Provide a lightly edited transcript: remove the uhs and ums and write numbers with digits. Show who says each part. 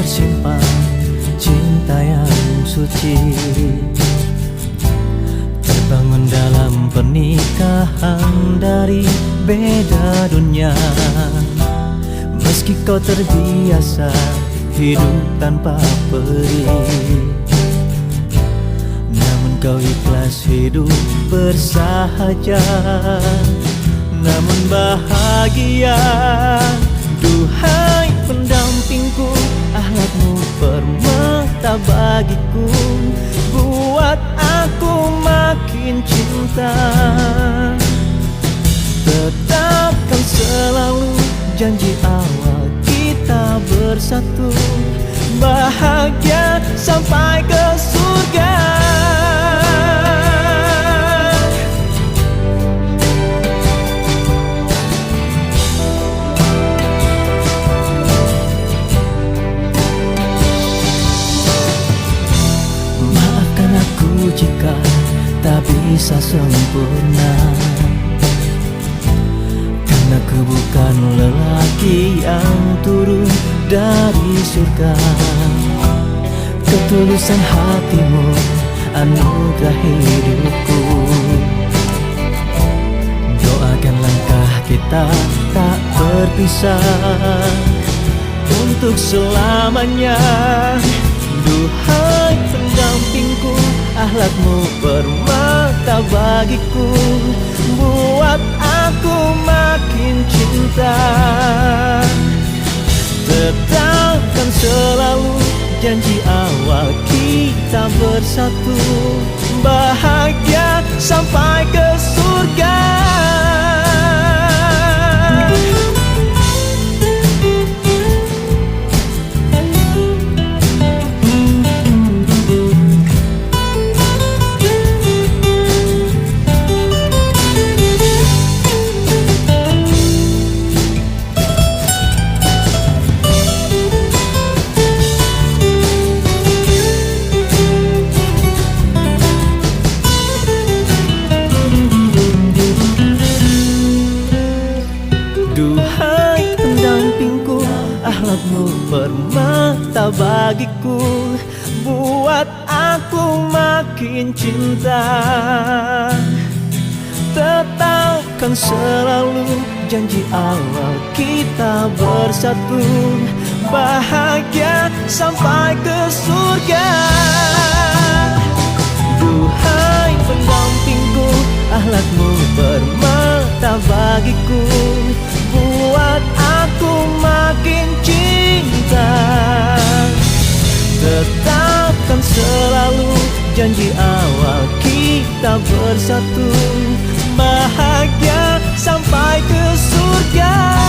Speaker 1: tersimpan cinta yang suci, terbangun dalam pernikahan dari beda dunia. Meski kau terbiasa hidup tanpa peri, namun kau ikhlas hidup bersahaja, namun bahagia. Duhai pendampingku, akhlakmu permata bagiku, buat aku makin cinta. Tetapkan selalu janji awal kita bersatu, bahagia sampai ke surga. Maafkan aku jika tak bisa sempurna, karena aku bukan lelaki yang turun dari surga. Ketulusan hatimu anugerah hidupku, doakan langkah kita tak berpisah untuk selamanya. Duhai pendampingku, akhlakmu permata bagiku, buat aku makin cinta. Tetapkan selalu janji awal kita bersatu, bahagia sampai ke surga. Duhai pendampingku, akhlakmu permata bagiku, buat aku makin cinta. Tetapkan selalu janji awal kita bersatu, bahagia sampai ke surga. Duhai pendampingku, akhlakmu permata bagiku, buat aku makin cinta. Tetapkan selalu janji awal kita bersatu, bahagia sampai ke surga.